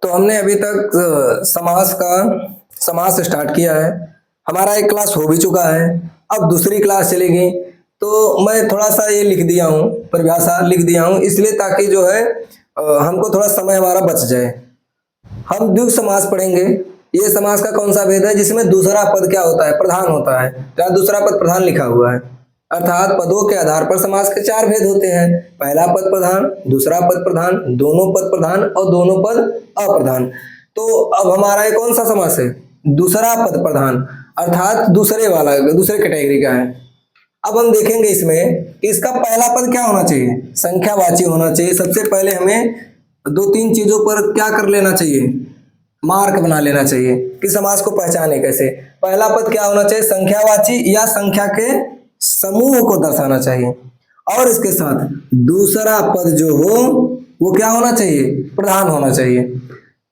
तो हमने अभी तक समास स्टार्ट किया है। हमारा एक क्लास हो भी चुका है। अब दूसरी क्लास चलेगी। तो मैं थोड़ा सा ये लिख दिया हूँ, परिभाषा लिख दिया हूँ इसलिए ताकि जो है हमको थोड़ा समय हमारा बच जाए। हम द्विगु समास पढ़ेंगे। ये समास का कौन सा भेद है जिसमें दूसरा पद क्या होता है, प्रधान होता है। यहाँ दूसरा पद प्रधान लिखा हुआ है, अर्थात पदों के आधार पर समास के चार भेद होते हैं। पहला पद प्रधान, दूसरा पद प्रधान, दोनों पद प्रधान और दोनों पद अप्रधान। तो अब हमारा ये कौन सा समास है, दूसरा पद प्रधान, अर्थात दूसरे वाला, दूसरे कैटेगरी का है। अब हम देखेंगे इसमें कि इसका पहला पद क्या होना चाहिए, संख्यावाची होना चाहिए। सबसे पहले हमें दो तीन चीजों पर क्या कर लेना चाहिए, मार्क बना लेना चाहिए कि समास को पहचाने कैसे। पहला पद क्या होना चाहिए, संख्यावाची या संख्या के समूह को दर्शाना चाहिए। और इसके साथ दूसरा पद जो हो वो क्या होना चाहिए, प्रधान होना चाहिए।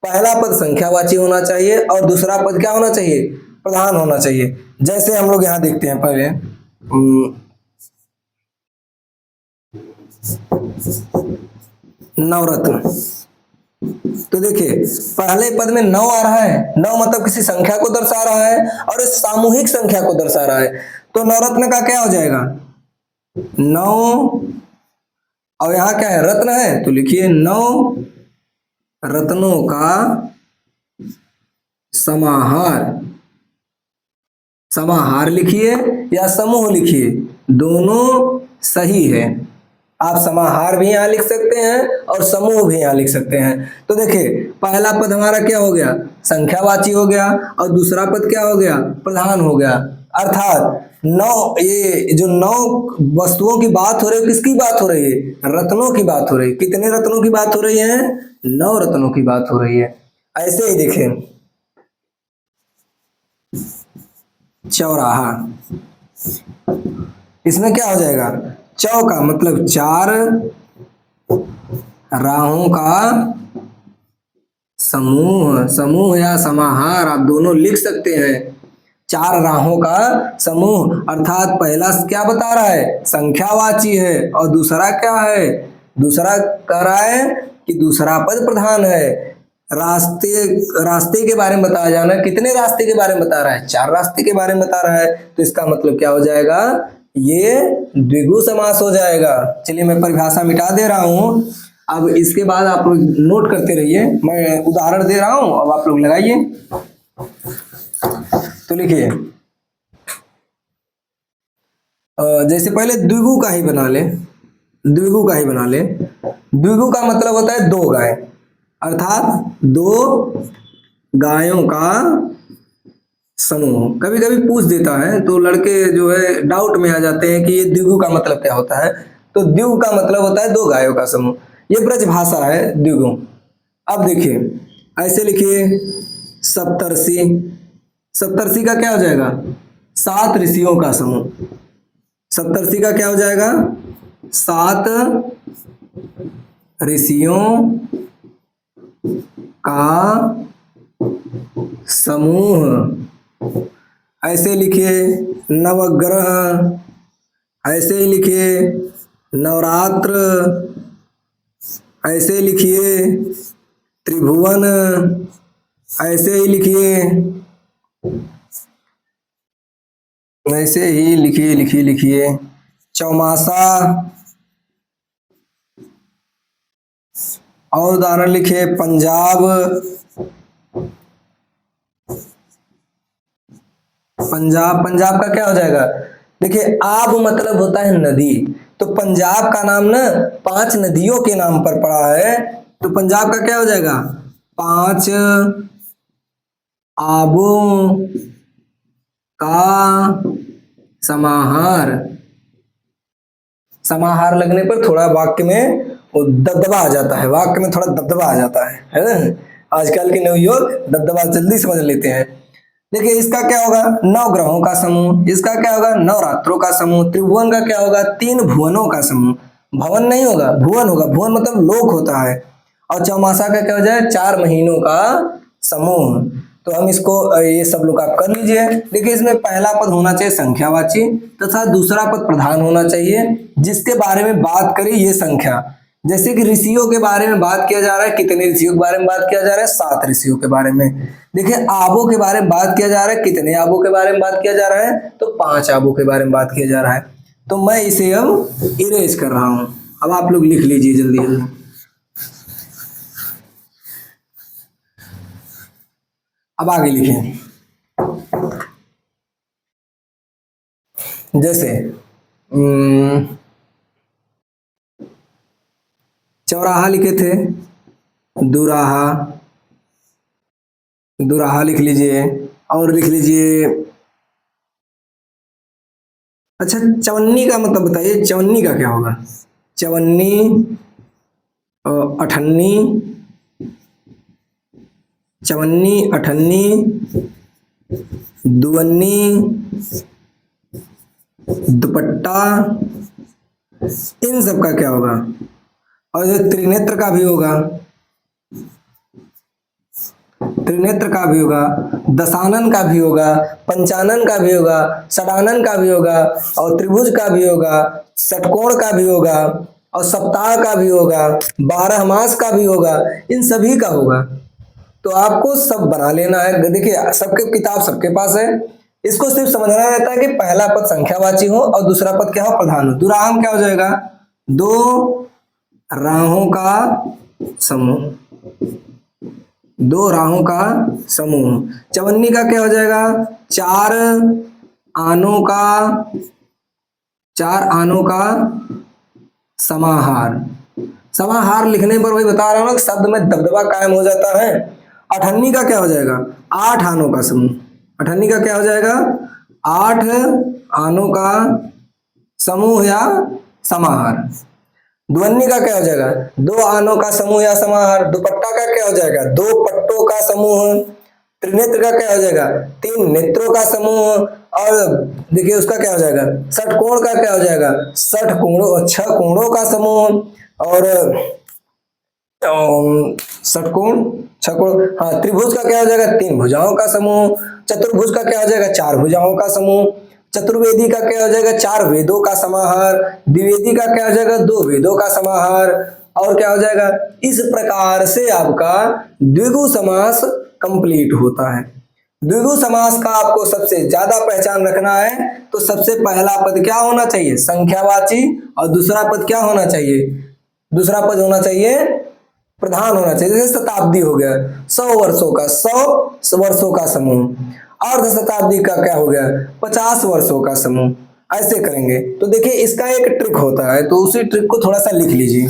पहला पद संख्यावाची होना चाहिए और दूसरा पद क्या होना चाहिए, प्रधान होना चाहिए। जैसे हम लोग यहाँ देखते हैं पहले नवरत्न। तो देखिए पहले पद में नौ आ रहा है, नौ मतलब किसी संख्या को दर्शा रहा है और इस सामूहिक संख्या को दर्शा रहा है। तो नवरत्न का क्या हो जाएगा, नौ, और यहां क्या है, रत्न है, तो लिखिए नौ रत्नों का समाहार। समाहार लिखिए या समूह लिखिए, दोनों सही है। आप समाहार भी यहां लिख सकते हैं और समूह भी यहां लिख सकते हैं। तो देखिए पहला पद हमारा क्या हो गया, संख्यावाची हो गया, और दूसरा पद क्या हो गया, प्रधान हो गया। अर्थात नौ, ये जो नौ वस्तुओं की बात हो रही है, किसकी बात हो रही है, रत्नों की बात हो रही है। कितने रत्नों की बात हो रही है, नौ रत्नों की बात हो रही है। ऐसे ही देखें चौराहा, इसमें क्या हो जाएगा, चौ का मतलब चार, राहों का समूह, समूह या समाहार आप दोनों लिख सकते हैं। चार राहों का समूह, अर्थात पहला क्या बता रहा है, संख्यावाची है, और दूसरा क्या है, दूसरा कह रहा है कि दूसरा पद प्रधान है। रास्ते, रास्ते के बारे में बताया जाना, कितने रास्ते के बारे में बता रहा है, चार रास्ते के बारे में बता रहा है। तो इसका मतलब क्या हो जाएगा, ये द्विगु समास हो जाएगा। चलिए मैं परिभाषा मिटा दे रहा हूं। अब इसके बाद आप लोग नोट करते रहिए, मैं उदाहरण दे रहा हूं, अब आप लोग लगाइए। तो लिखिए जैसे पहले द्विगु का ही बना ले, द्विगु का ही बना ले। द्विगु का मतलब होता है दो गाय, अर्थात दो गायों का समूह। कभी कभी पूछ देता है तो लड़के जो है डाउट में आ जाते हैं कि ये द्विगु का मतलब क्या होता है। तो द्विगु का मतलब होता है दो गायों का समूह, ये ब्रज भाषा है द्विगु। अब देखिए ऐसे लिखिए सप्तर्षि, सप्तर्षि का क्या हो जाएगा, सात ऋषियों का समूह। सप्तर्षि का क्या हो जाएगा, सात ऋषियों का समूह। ऐसे लिखिए नवग्रह, ऐसे ही लिखिए नवरात्र, ऐसे लिखिए त्रिभुवन, ऐसे ही लिखिए, ऐसे ही लिखिए लिखिए लिखिए चौमासा, और उदाहरण लिखिए पंजाब, पंजाब, पंजाब का क्या हो जाएगा, देखिए आब मतलब होता है नदी। तो पंजाब का नाम ना पांच नदियों के नाम पर पड़ा है। तो पंजाब का क्या हो जाएगा, पांच आबों का समाहार। समाहार लगने पर थोड़ा वाक्य में वो दबदबा आ जाता है, वाक्य में थोड़ा दबदबा आ जाता है ना। आजकल के नवयुवक दबदबा जल्दी समझ लेते हैं। देखिए इसका क्या होगा, नौ ग्रहों का समूह। इसका क्या होगा, नवरात्रों का समूह। त्रिभुवन का क्या होगा, तीन भुवनों का समूह। भवन नहीं होगा, भुवन होगा, भुवन मतलब लोक होता है। और चौमासा का क्या हो जाए, चार महीनों का समूह। तो हम इसको ये सब लोग आप कर लीजिए। देखिए इसमें पहला पद होना चाहिए संख्यावाची तथा दूसरा पद प्रधान होना चाहिए, जिसके बारे में बात करें ये संख्या, जैसे कि ऋषियों के बारे में बात किया जा रहा है, कितने ऋषियों के बारे में बात किया जा रहा है, 7 ऋषियों के बारे में। देखिए आबों के बारे में बात किया जा रहा है, कितने आबों के बारे में बात किया जा रहा है, तो 5 आबों के बारे में बात किया जा रहा है। तो मैं इसे अब इरेज कर रहा हूं। अब आप लोग लिख लीजिए जल्दी जल्दी। अब आगे लिखें। जैसे चौराहा लिखे थे, दुराहा, दुराहा लिख लीजिए। और लिख लीजिए, अच्छा चवन्नी का मतलब बताइए, चवन्नी का क्या होगा? चवन्नी, अठन्नी, चवन्नी, अठन्नी, दुवन्नी, दुपट्टा, इन सब का क्या होगा? और जो त्रिनेत्र का भी होगा, त्रिनेत्र का भी होगा, दशानन का भी होगा, पंचानन का भी होगा, षडानन का भी होगा, और त्रिभुज का भी होगा, षटकोण का भी होगा, और सप्ताह का भी होगा, 12 मास का भी होगा, इन सभी का होगा। तो आपको सब बना लेना है। देखिए सबके किताब सबके पास है, इसको सिर्फ समझना रहता है कि पहला पद संख्यावाची हो और दूसरा पद क्या हो? प्रधान हो। दुराहम क्या हो जाएगा? 2 राहों का समूह, 2 राहों का समूह। चवन्नी का क्या हो जाएगा? 4 आनों का, 4 आनों का समाहार। समाहार लिखने पर वही बता रहा हूं ना, शब्द में दबदबा कायम हो जाता है। अठन्नी का क्या हो जाएगा? 8 आनों का समूह। अठन्नी का क्या हो जाएगा? 8 आनों का समूह या समाहार। दुवन्नी का क्या हो जाएगा? 2 आनों का समूह या समाहार। दुपट्टा का क्या हो जाएगा? 2 पट्टों का समूह। त्रिनेत्र का क्या हो जाएगा? 3 नेत्रों का समूह। और देखिए उसका क्या हो जाएगा? षटकोण का क्या हो जाएगा? 6 कोणों, 6 कोणों का समूह। और षटकोण, 6 कोण, हाँ। त्रिभुज का क्या हो जाएगा? 3 भुजाओं का समूह। चतुर्भुज का क्या हो जाएगा? 4 भुजाओं का समूह। चतुर्वेदी का क्या हो जाएगा? 4 वेदों का समाहार। द्विवेदी का क्या हो जाएगा? 2 वेदों का समाहार। और क्या हो जाएगा? इस प्रकार से आपका द्विगु समास कंप्लीट होता है। द्विगु समास का आपको सबसे ज्यादा पहचान रखना है तो सबसे पहला पद क्या होना चाहिए? संख्यावाची। और दूसरा पद क्या होना चाहिए? दूसरा पद होना चाहिए प्रधान होना चाहिए। जैसे शताब्दी हो गया, 100 वर्षों का, 100 वर्षों का समूह। अर्ध शताब्दी का क्या हो गया? 50 वर्षों का समूह। ऐसे करेंगे। तो देखिए इसका एक ट्रिक होता है, तो उसी ट्रिक को थोड़ा सा लिख लीजिए।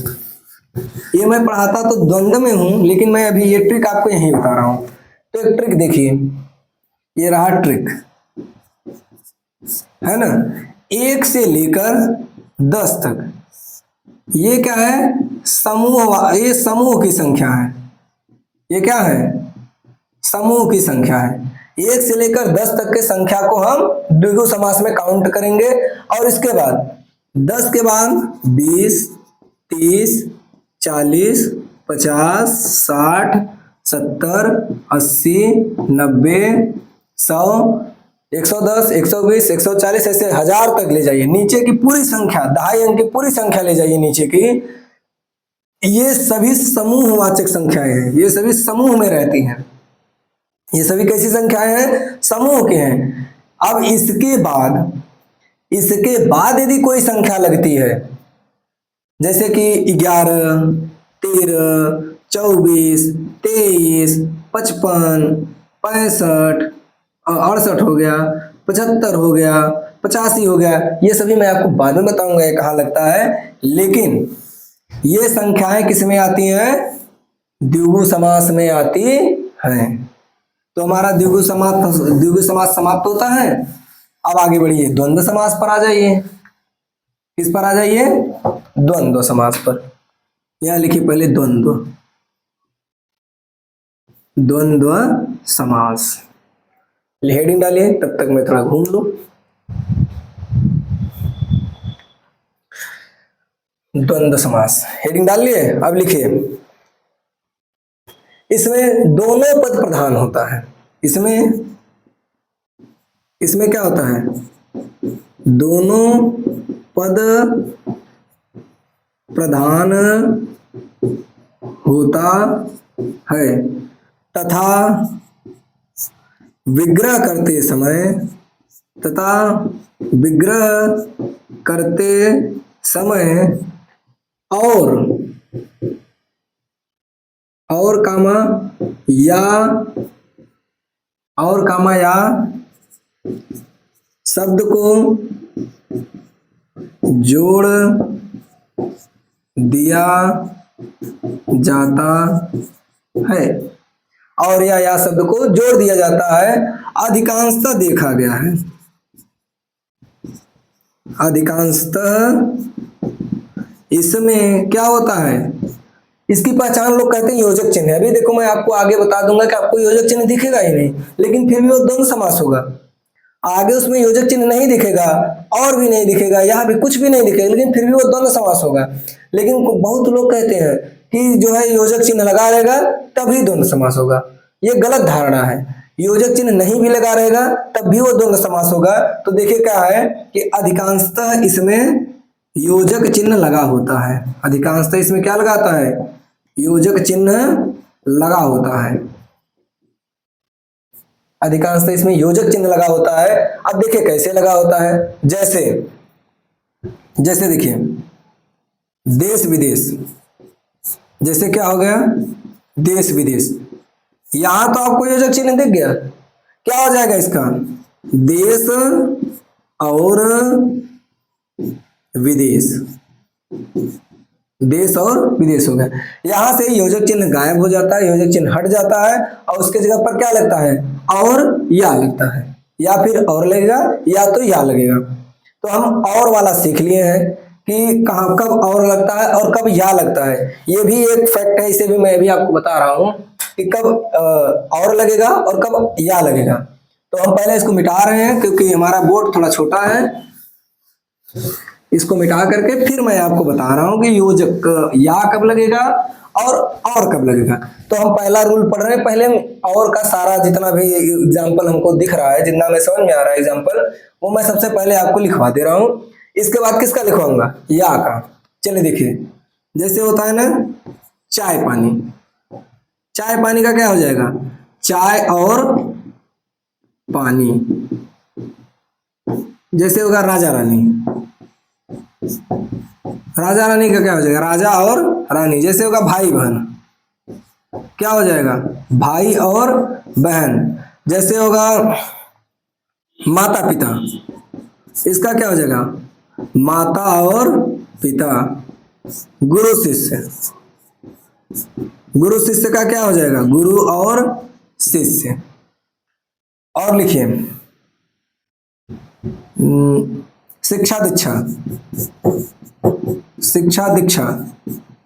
ये मैं पढ़ाता तो द्वंद्व में हूं, लेकिन मैं अभी ये ट्रिक आपको यहीं बता रहा हूं। तो एक ट्रिक देखिए, ये रहा ट्रिक, है ना? 1 से लेकर 10 तक ये क्या है? समूह, ये समूह की संख्या है। ये क्या है? समूह की संख्या है। 1 से लेकर 10 तक के संख्या को हम द्विगु समास में काउंट करेंगे। और इसके बाद 10 के बाद 20, 30, 40, 50, 60, 70, 80, 90, 100, 110, 120, 140, ऐसे 1000 तक ले जाइए। नीचे की पूरी संख्या, दहाई अंक की पूरी संख्या ले जाइए नीचे की। ये सभी समूहवाचक संख्याएं हैं, ये सभी समूह में रहती हैं। ये सभी कैसी संख्याएं हैं? समूह के हैं। अब इसके बाद यदि कोई संख्या लगती है, जैसे कि 11, 13, 24, 23, 55, 65, 68 हो गया, 75 हो गया, 85 हो गया, ये सभी मैं आपको बाद में बताऊंगा ये कहाँ लगता है। लेकिन ये संख्याएं किस में आती हैं? द्विगु समास में आती हैं। तो हमारा द्विगु समास समाप्त होता है। अब आगे बढ़िए, द्वंद्व समास पर आ जाइए। किस पर आ जाइए? द्वंद्व समास पर। यहां लिखिए पहले द्वंद्व, द्वंद्व समास। हेडिंग डालिए, तब तक मैं थोड़ा घूम लूं। द्वंद्व समास हेडिंग डाल लिए। अब लिखिए, इसमें दोनों पद प्रधान होता है। इसमें क्या होता है? दोनों पद प्रधान होता है तथा विग्रह करते समय तथा विग्रह करते समय और कामा या शब्द को जोड़ दिया जाता है और या शब्द को जोड़ दिया जाता है। अधिकांशतः देखा गया है, अधिकांशतः इसमें क्या होता है, इसकी पहचान लोग कहते हैं योजक चिन्ह। अभी देखो मैं आपको आगे बता दूंगा कि आपको योजक चिन्ह दिखेगा ही नहीं, लेकिन फिर भी वो द्वंद्व समास होगा। आगे उसमें योजक चिन्ह नहीं दिखेगा और भी नहीं दिखेगा, यहाँ भी कुछ भी नहीं दिखेगा, लेकिन फिर भी वो द्वंद्व समास होगा। लेकिन बहुत लोग कहते हैं कि जो है योजक चिन्ह लगा रहेगा तभी द्वंद्व समास होगा। ये गलत धारणा है। योजक चिन्ह नहीं भी लगा रहेगा तब भी वो द्वंद्व समास होगा। तो देखिए क्या है कि अधिकांशतः इसमें योजक चिन्ह लगा होता है। अधिकांशतः इसमें क्या लगाता है, योजक चिन्ह लगा होता है। अधिकांशतः इसमें योजक चिन्ह लगा होता है। अब देखिए कैसे लगा होता है, जैसे देखिए देश विदेश, जैसे क्या हो गया देश विदेश, यहां तो आपको योजक चिन्ह दिख गया, क्या हो जाएगा इसका, देश और विदेश, देश और विदेश हो गया। यहां से योजक चिन्ह गायब हो जाता है, योजक चिन्ह हट जाता है और उसके जगह पर क्या लगता है, और या लगता है, या फिर और लगेगा या तो या लगेगा। तो हम और वाला सीख लिए हैं कि कहाँ कब और लगता है और कब या लगता है। ये भी एक फैक्ट है, इसे भी मैं भी आपको बता रहा हूं कि कब और लगेगा और कब या लगेगा। तो हम पहले इसको मिटा रहे हैं क्योंकि हमारा बोर्ड थोड़ा छोटा है। इसको मिटा करके फिर मैं आपको बता रहा हूं कि योजक या कब लगेगा और कब लगेगा। तो हम पहला रूल पढ़ रहे हैं, पहले और का सारा जितना भी एग्जाम्पल हमको दिख रहा है, जितना मैं समझ में आ रहा है एग्जाम्पल, वो मैं सबसे पहले आपको लिखवा दे रहा हूं। इसके बाद किसका लिखवाऊंगा, या का। चलिए देखिए, जैसे होता है ना चाय पानी, चाय पानी का क्या हो जाएगा, चाय और पानी। जैसे होगा राजा रानी, राजा रानी का क्या हो जाएगा, राजा और रानी। जैसे होगा भाई बहन, क्या हो जाएगा, भाई और बहन। जैसे होगा माता पिता, इसका क्या हो जाएगा, माता और पिता। गुरु शिष्य, गुरु शिष्य का क्या हो जाएगा, गुरु और शिष्य। और लिखिए शिक्षा दीक्षा, शिक्षा दीक्षा,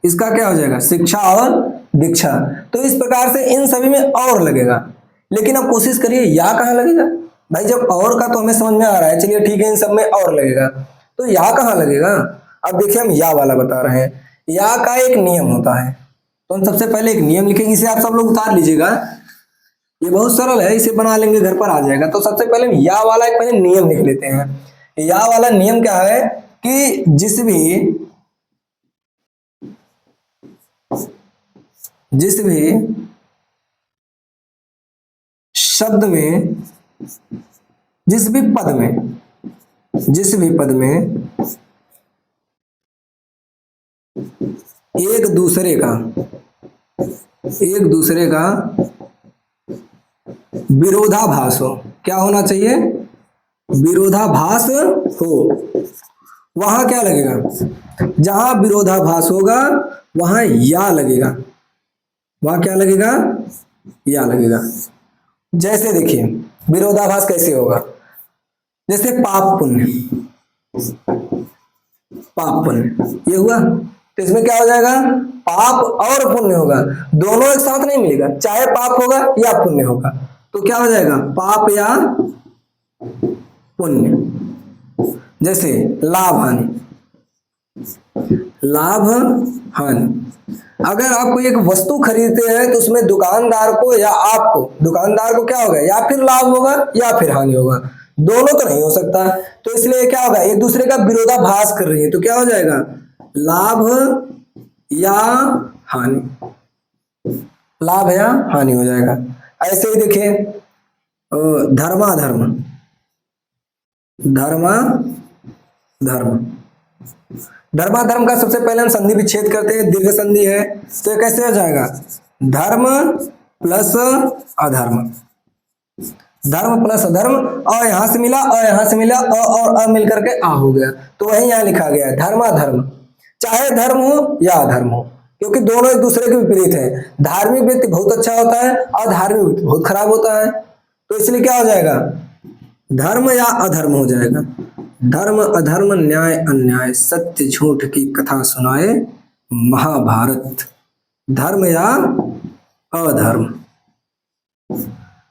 इसका क्या हो जाएगा, शिक्षा और दीक्षा। तो इस प्रकार से इन सभी में और लगेगा। लेकिन अब कोशिश करिए या कहाँ लगेगा भाई, जब और का तो हमें समझ में आ रहा है, चलिए ठीक है इन सब में और लगेगा, तो या कहाँ लगेगा। अब देखिए हम या वाला बता रहे हैं। या का एक नियम होता है, तो हम सबसे पहले एक नियम लिखेंगे, इसे आप सब लोग उतार लीजिएगा, ये बहुत सरल है, इसे बना लेंगे घर पर आ जाएगा। तो सबसे पहले हम या वाला एक पहले नियम लिख लेते हैं। या वाला नियम क्या है कि जिस भी शब्द में, जिस भी पद में एक दूसरे का विरोधाभास हो, क्या होना चाहिए, विरोधाभास हो, वहां क्या लगेगा, जहां विरोधाभास होगा वहां या लगेगा, वहां क्या लगेगा, या लगेगा। जैसे देखिए विरोधाभास कैसे होगा, जैसे पाप पुण्य, पाप पुण्य ये हुआ, तो इसमें क्या हो जाएगा, पाप और पुण्य होगा, दोनों एक साथ नहीं मिलेगा, चाहे पाप होगा या पुण्य होगा, तो क्या हो जाएगा, पाप या पुण्य। जैसे लाभ हानि, लाभ हानि, अगर आपको एक वस्तु खरीदते हैं तो उसमें दुकानदार को या आपको, दुकानदार को क्या होगा, या फिर लाभ होगा या फिर हानि होगा, दोनों तो नहीं हो सकता। तो इसलिए क्या होगा, एक दूसरे का विरोधाभास कर रही है, तो क्या हो जाएगा, लाभ या हानि, लाभ या हानि हो जाएगा। ऐसे ही देखिए धर्माधर्म, धर्माधर्म, धर्माधर्म का सबसे पहले हम संधि विच्छेद करते हैं, दीर्घ संधि है, तो ये कैसे हो जाएगा, धर्म प्लस अधर्म, धर्म प्लस अधर्म, और यहां से मिला और यहां से मिला और मिल करके आ हो गया, तो वही यहां लिखा गया है धर्माधर्म। चाहे धर्म हो या अधर्म हो, क्योंकि दोनों एक दूसरे के विपरीत है। धार्मिक व्यक्ति बहुत अच्छा होता है और धार्मिक व्यक्ति बहुत खराब होता है, तो इसलिए क्या हो जाएगा, धर्म या अधर्म हो जाएगा। धर्म अधर्म न्याय अन्याय, सत्य झूठ की कथा सुनाए महाभारत, धर्म या अधर्म।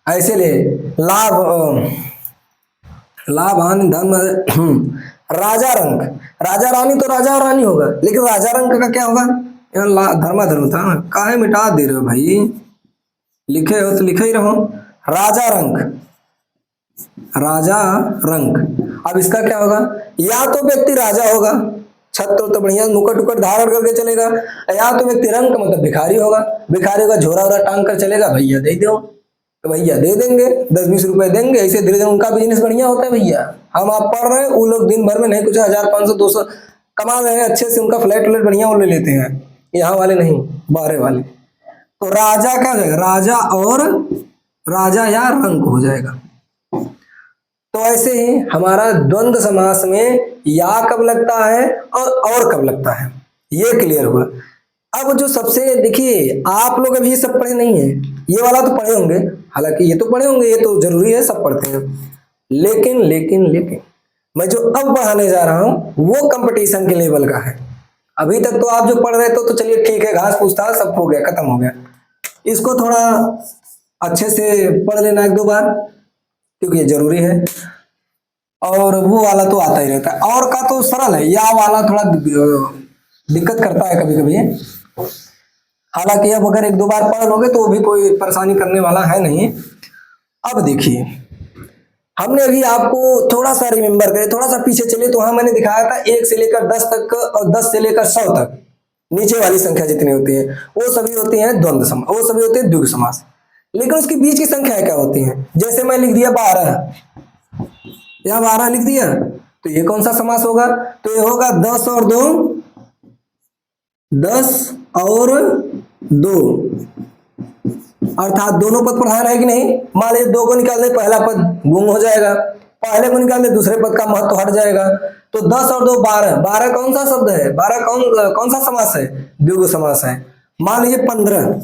ऐसे ले लाभ, लाभ हानि धर्म, राजा रंक, राजा रानी तो राजा और रानी होगा, लेकिन राजा रंक का क्या होगा, यहाँ धर्माधर्म था, काहे मिटा दे रहे हो भाई, लिखे हो तो लिखे ही रहो। राजा रंक, राजा रंक, अब इसका क्या होगा, या तो व्यक्ति राजा होगा, छत्र तो बढ़िया मुकुट उकट धारण करके चलेगा, या तो व्यक्ति रंक मतलब भिखारी होगा, भिखारी का झोरा वोरा टांग कर चलेगा, भैया दे दो तो भैया दे देंगे, 10-20 रुपए देंगे, ऐसे धीरे धीरे उनका बिजनेस बढ़िया होता है भैया। हम आप पढ़ रहे हैं, वो लोग दिन भर में नहीं कुछ 1500-200 कमा रहे हैं, अच्छे से उनका फ्लैट व्लैट बढ़िया वो ले लेते हैं, यहाँ वाले नहीं, बाहर वाले। तो राजा क्या हो जाएगा, राजा और राजा या रंक हो जाएगा। तो ऐसे ही हमारा द्वंद्व समास में या कब लगता है और कब लगता है, ये क्लियर हुआ। अब जो सबसे देखिए, आप लोग अभी ये सब पढ़े नहीं है, ये वाला तो पढ़े होंगे, हालांकि ये तो पढ़े होंगे, ये तो जरूरी है, सब पढ़ते हैं, लेकिन लेकिन लेकिन मैं जो अब पढ़ाने जा रहा हूं वो कंपटीशन के लेवल का है। अभी तक तो आप जो पढ़ रहे थे तो चलिए ठीक है, घास फूस था, सब हो गया, खत्म हो गया, इसको थोड़ा अच्छे से पढ़ लेना 1-2 बार, क्योंकि ये जरूरी है। और वो वाला तो आता ही रहता है, और का तो सरल है, या वाला थोड़ा दिक्कत करता है कभी कभी, हालांकि अब अगर 1-2 बार पढ़ लोगे तो भी कोई परेशानी करने वाला है नहीं। अब देखिए, हमने अभी आपको थोड़ा सा रिमेम्बर करें, थोड़ा सा पीछे चले, तो वहां मैंने दिखाया था 1 से लेकर 10 तक और 10 से लेकर 100 तक नीचे वाली संख्या जितनी होती है वो सभी होती हैं द्वंद्व समास, वो सभी होते हैं द्विगु समास। लेकिन उसके बीच की संख्याएं क्या होती हैं, जैसे मैं लिख दिया 12, यहाँ 12 लिख दिया, तो ये कौन सा समास होगा, तो ये होगा 10 और 2, 10 और 2, अर्थात दोनों पद प्रधान है कि नहीं। मान लीजिए 2 को निकाल दे, पहला पद गुम हो जाएगा, पहले को निकाल दे, दूसरे पद का महत्व हट जाएगा। तो 10 और 2 12, 12 कौन सा शब्द है, 12 कौन सा समास है, द्विगु समास है। मान लीजिए 15,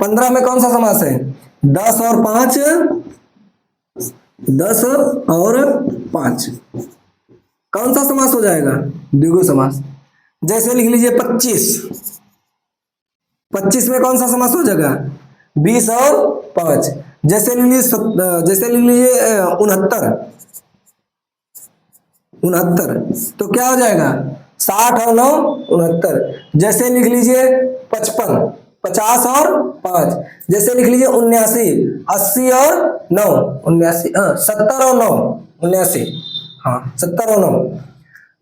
15 में कौन सा समास है, 10 और 5, 10 और 5, कौन सा समास हो जाएगा, द्विगु समास। जैसे लिख लीजिए 25, 25 में कौन सा समास हो जाएगा, 20 और 5। जैसे लिख लीजिए 69, तो क्या हो जाएगा, 60 और 9 69। जैसे लिख लीजिए 55, 50 और 5। जैसे लिख लीजिए 79, 80 और 9 79, 70 और 9 79, हाँ 70 और 9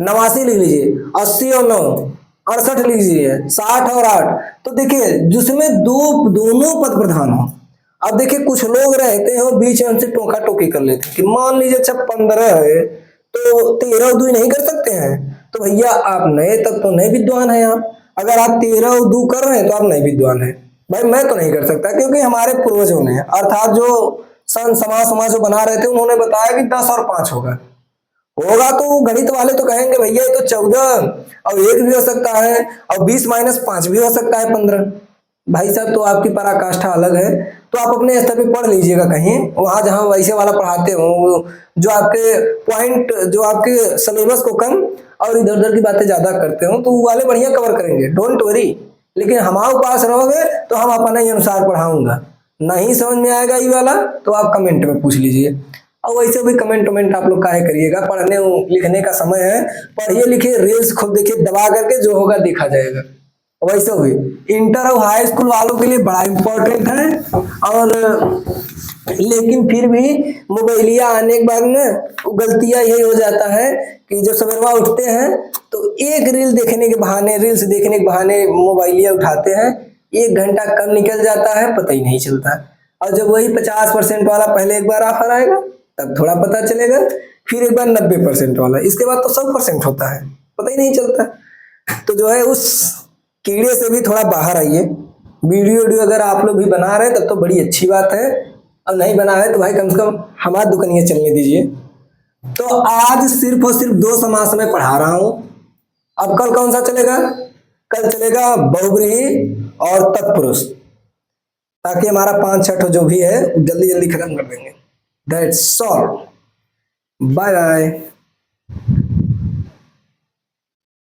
89 लिख लीजिए, 80 और 9 68 लिख लीजिए, 60 और 8। तो देखिए जिसमें दोनों पद प्रधान हो। अब देखिए कुछ लोग रहते हैं बीच में हमसे टोका टोकी कर लेते हैं कि मान लीजिए अच्छा 15 है तो 13 और 2 नहीं कर सकते हैं, तो भैया आप नए तक तो नए विद्वान हैं। आप अगर आप 13 और 2 कर रहे हैं तो आप नए विद्वान हैं। भाई मैं तो नहीं कर सकता, क्योंकि हमारे पूर्वजों ने अर्थात जो सन समाज जो बना रहे थे उन्होंने बताया कि 10 और 5 होगा। तो गणित वाले तो कहेंगे भैया ये तो 14 और 1 भी हो सकता है और 20 माइनस 5 भी हो सकता है 15। भाई साहब तो आपकी पराकाष्ठा अलग है, तो आप अपने स्तर पे पढ़ लीजिएगा कहीं, वहां जहां वैसे वाला पढ़ाते हो, जो आपके पॉइंट जो आपके सिलेबस को कम और इधर उधर की बातें ज्यादा करते हो, तो वो वाले बढ़िया कवर करेंगे, डोंट वरी। लेकिन हमारे पास रहोगे तो हम अपने अनुसार पढ़ाऊंगा। नहीं समझ में आएगा ये वाला तो आप कमेंट में पूछ लीजिए, और वैसे भी कमेंट आप लोग काहे करिएगा, पढ़ने लिखने का समय है, पढ़िए लिखिए, रील्स खुद देखिए, दबा करके जो होगा देखा जाएगा। वैसे हुई इंटर और हाई स्कूल वालों के लिए बड़ा इंपॉर्टेंट है। और लेकिन फिर भी मोबाइलिया आने के बाद ना गलतियां यही हो जाता है कि जब सवेरवा उठते हैं तो एक रील्स देखने के बहाने मोबाइलिया उठाते हैं, 1 घंटा कब निकल जाता है पता ही नहीं चलता। और जब वही 50% वाला पहले एक बार ऑफर आएगा तब थोड़ा पता चलेगा, फिर एक बार 90% वाला, इसके बाद तो 100% होता है, पता ही नहीं चलता। तो जो है उस कीड़े से भी थोड़ा बाहर आइए। वीडियो वीडियो अगर आप लोग भी बना रहे हैं तब तो बड़ी अच्छी बात है, और नहीं बना है तो भाई कम से कम हमारी दुकानियां चलने दीजिए। तो आज सिर्फ और सिर्फ 2 समास में पढ़ा रहा हूं। अब कल कौन सा चलेगा? कल चलेगा बहुव्रीहि और तत्पुरुष, ताकि हमारा 5-6 जो भी है जल्दी जल्दी खत्म कर देंगे। That's all, bye bye.